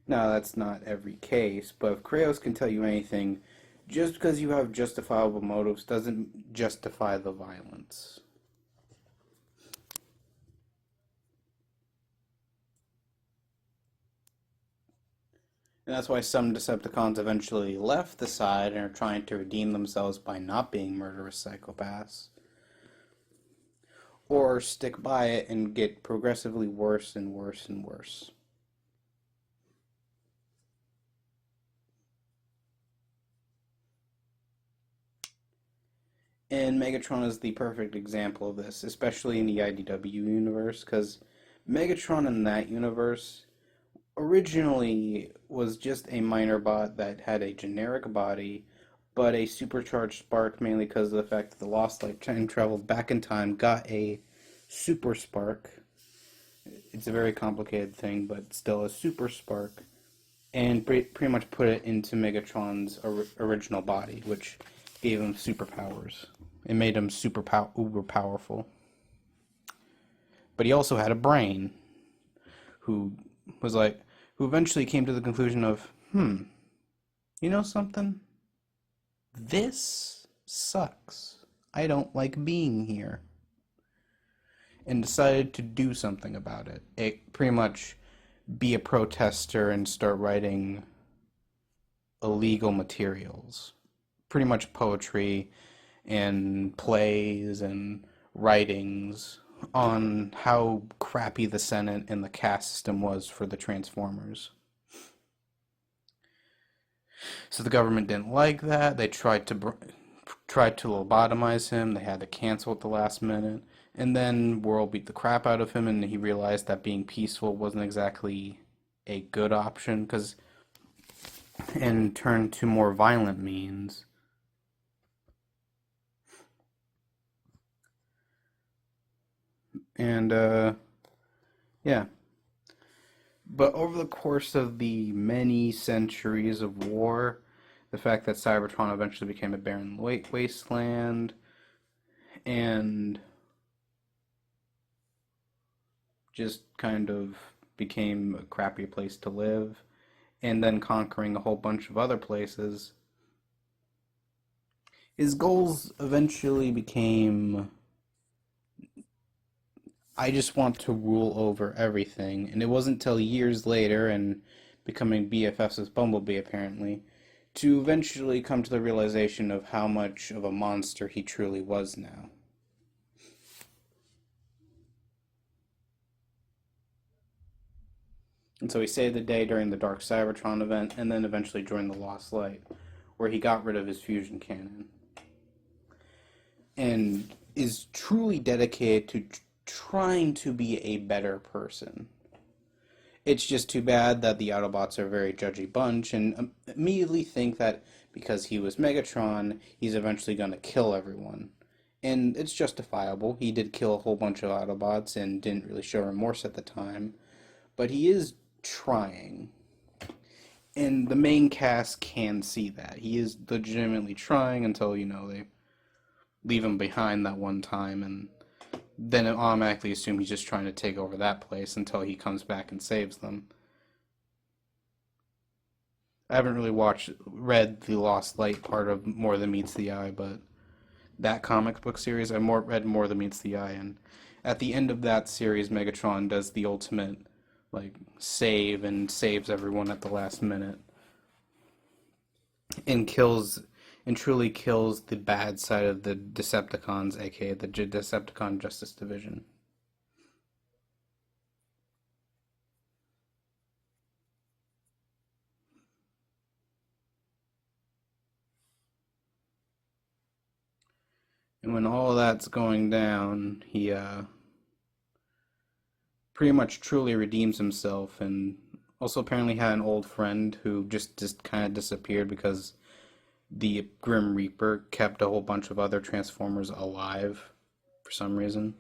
Now, that's not every case, but if Kratos can tell you anything, just because you have justifiable motives doesn't justify the violence. And that's why some Decepticons eventually left the side and are trying to redeem themselves by not being murderous psychopaths. Or stick by it and get progressively worse and worse and worse. And Megatron is the perfect example of this, especially in the IDW universe, because Megatron in that universe originally was just a minor bot that had a generic body, but a supercharged spark, mainly because of the fact that the Lost Light time traveled back in time, got a super spark. It's a very complicated thing, but still a super spark, and pretty much put it into Megatron's original body, which gave him superpowers. It made him uber powerful. But he also had a brain who was like, who eventually came to the conclusion of, you know something? This sucks. I don't like being here. And decided to do something about it. It pretty much be a protester and start writing illegal materials. Pretty much poetry and plays and writings on how crappy the Senate and the caste system was for the Transformers. So the government didn't like that. They tried to lobotomize him. They had to cancel at the last minute. And then World beat the crap out of him, and he realized that being peaceful wasn't exactly a good option, and turned to more violent means. And yeah. But over the course of the many centuries of war, the fact that Cybertron eventually became a barren wasteland, and just kind of became a crappy place to live, and then conquering a whole bunch of other places, his goals eventually became, I just want to rule over everything. And it wasn't till years later, and becoming BFFs with Bumblebee apparently, to eventually come to the realization of how much of a monster he truly was now. And so he saved the day during the Dark Cybertron event, and then eventually joined the Lost Light, where he got rid of his fusion cannon. And is truly dedicated to trying to be a better person. It's just too bad that the Autobots are a very judgy bunch, and immediately think that because he was Megatron, he's eventually going to kill everyone. And it's justifiable. He did kill a whole bunch of Autobots and didn't really show remorse at the time. But he is trying. And the main cast can see that. He is legitimately trying until, they leave him behind that one time, and then it automatically assume he's just trying to take over that place until he comes back and saves them. I haven't really read the Lost Light part of More Than Meets the Eye, but that comic book series, read More Than Meets the Eye, and at the end of that series, Megatron does the ultimate, save, and saves everyone at the last minute, and truly kills the bad side of the Decepticons, aka the Decepticon Justice Division. And when all that's going down, he pretty much truly redeems himself, and also apparently had an old friend who just kind of disappeared because the Grim Reaper kept a whole bunch of other Transformers alive for some reason.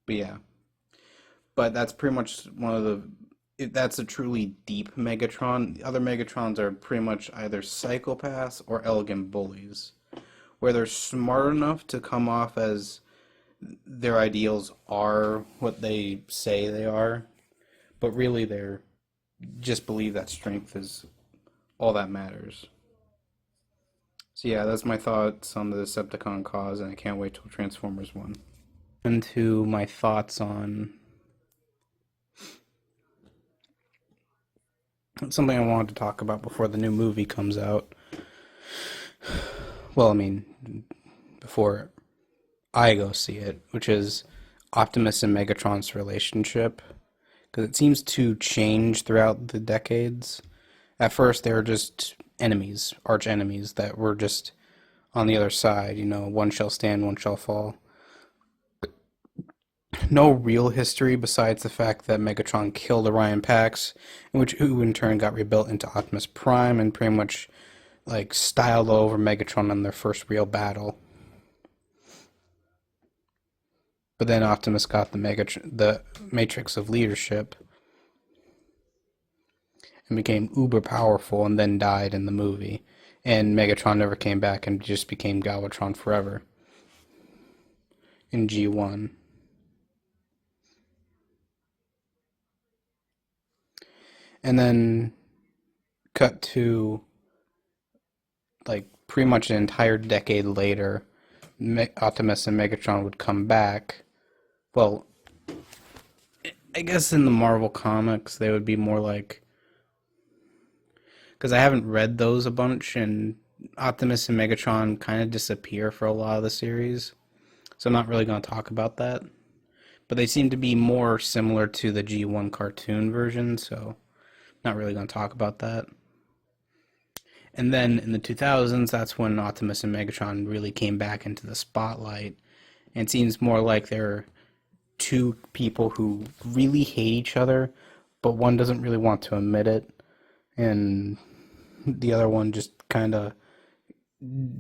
But yeah. But that's pretty much that's a truly deep Megatron. The other Megatrons are pretty much either psychopaths or elegant bullies, where they're smart enough to come off as their ideals are what they say they are, but really they're just believe that strength is all that matters. So yeah, that's my thoughts on the Decepticon cause, and I can't wait till Transformers 1. And to my thoughts on something I wanted to talk about before the new movie comes out. Well, I mean, before I go see it, which is Optimus and Megatron's relationship, because it seems to change throughout the decades. At first, they were just enemies, arch enemies that were just on the other side. One shall stand, one shall fall. No real history besides the fact that Megatron killed Orion Pax, who in turn got rebuilt into Optimus Prime and pretty much like styled over Megatron in their first real battle. But then Optimus got the Matrix of Leadership and became uber powerful and then died in the movie. And Megatron never came back and just became Galvatron forever in G1. And then cut to like pretty much an entire decade later, Optimus and Megatron would come back. Well, I guess in the Marvel comics they would be more like, because I haven't read those a bunch, and Optimus and Megatron kind of disappear for a lot of the series, so I'm not really going to talk about that. But they seem to be more similar to the G1 cartoon version, so not really going to talk about that. And then in the 2000s, that's when Optimus and Megatron really came back into the spotlight. And it seems more like they're two people who really hate each other, but one doesn't really want to admit it. And the other one just kind of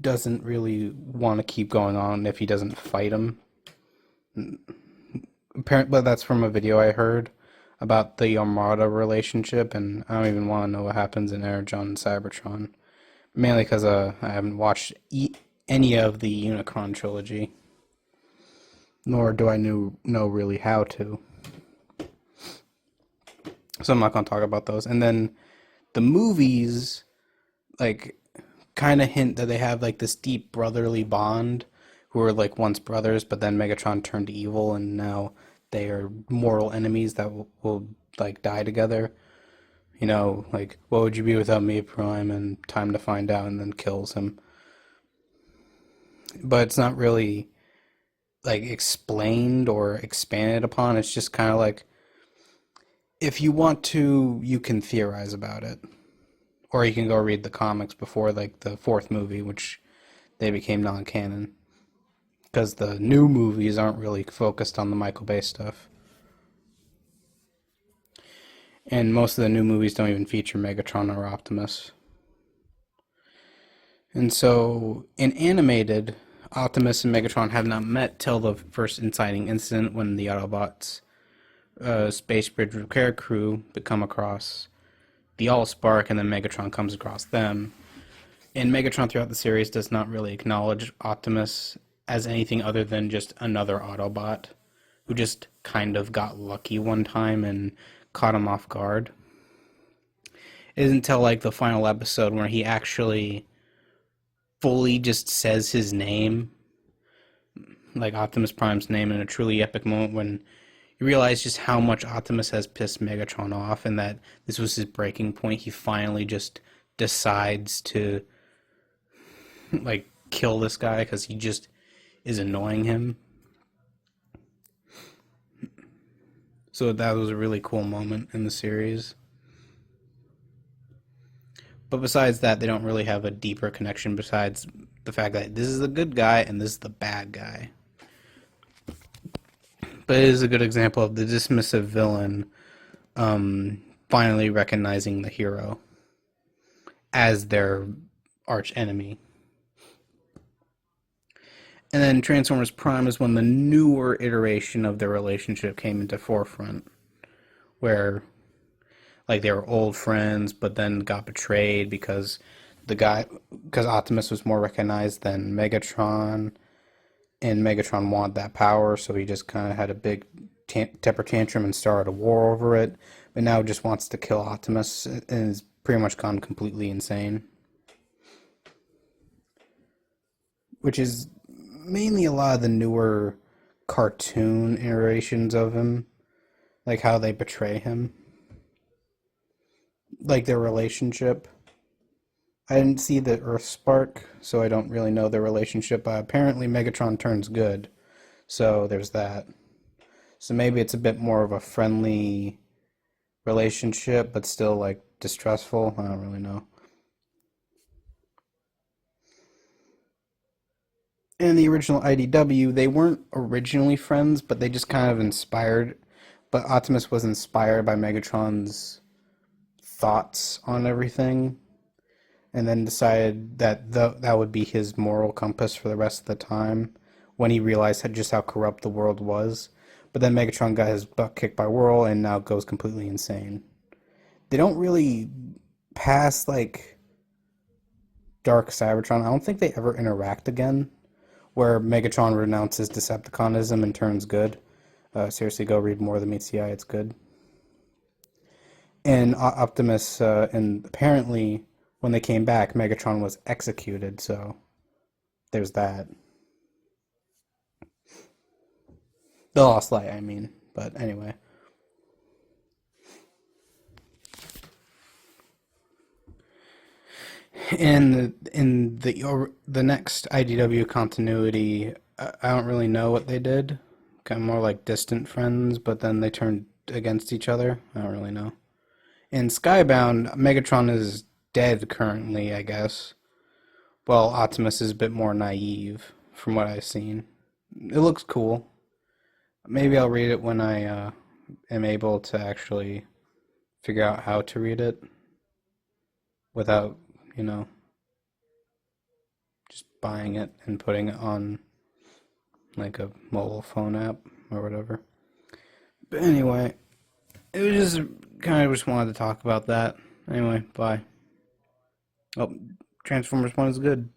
doesn't really want to keep going on if he doesn't fight him. Apparently, that's from a video I heard about the Armada relationship, and I don't even want to know what happens in Energon and Cybertron. Mainly because I haven't watched any of the Unicron trilogy, nor do I know really how to. So I'm not going to talk about those. And then the movies, like, kind of hint that they have, like, this deep brotherly bond, who were, like, once brothers, but then Megatron turned evil, and now they are mortal enemies that will like, die together. Like, what would you be without me, Prime? And time to find out, and then kills him. But it's not really, like, explained or expanded upon. It's just kind of like, if you want to, you can theorize about it. Or you can go read the comics before, like, the fourth movie, which they became non-canon. Because the new movies aren't really focused on the Michael Bay stuff. And most of the new movies don't even feature Megatron or Optimus. And so, in animated, Optimus and Megatron have not met till the first inciting incident when the Autobots Space Bridge repair crew come across the Allspark, and then Megatron comes across them. And Megatron throughout the series does not really acknowledge Optimus as anything other than just another Autobot who just kind of got lucky one time and caught him off guard. It isn't until like the final episode where he actually fully just says his name, like Optimus Prime's name, in a truly epic moment when you realize just how much Optimus has pissed Megatron off, and that this was his breaking point. He finally just decides to like kill this guy because he just is annoying him. So that was a really cool moment in the series. But besides that, they don't really have a deeper connection besides the fact that this is the good guy and this is the bad guy. But it is a good example of the dismissive villain finally recognizing the hero as their arch enemy. And then Transformers Prime is when the newer iteration of their relationship came into forefront, where like they were old friends, but then got betrayed because Optimus was more recognized than Megatron, and Megatron wanted that power, so he just kind of had a big temper tantrum and started a war over it. But now just wants to kill Optimus and is pretty much gone completely insane, which is mainly a lot of the newer cartoon iterations of him, like how they betray him, like their relationship. I didn't see the Earth Spark, so I don't really know their relationship, but apparently Megatron turns good, so there's that. So maybe it's a bit more of a friendly relationship, but still like distrustful. I don't really know. in the original IDW, they weren't originally friends, but they just kind of inspired. But Optimus was inspired by Megatron's thoughts on everything, and then decided that that would be his moral compass for the rest of the time when he realized just how corrupt the world was. But then Megatron got his butt kicked by Whirl and now goes completely insane. They don't really pass like Dark Cybertron. I don't think they ever interact again, where Megatron renounces Decepticonism and turns good. Seriously, go read more of the Meets the Eye. It's good. And Optimus, and apparently when they came back, Megatron was executed. So there's that. The Lost Light, I mean. But anyway. And in the next IDW continuity, I don't really know what they did. Kind of more like distant friends, but then they turned against each other. I don't really know. In Skybound, Megatron is dead currently, I guess. Well, Optimus is a bit more naive from what I've seen. It looks cool. Maybe I'll read it when I am able to actually figure out how to read it without, you know, just buying it and putting it on like a mobile phone app or whatever. But anyway, it was just kind of just wanted to talk about that. Anyway, bye. Oh, Transformers 1 is good.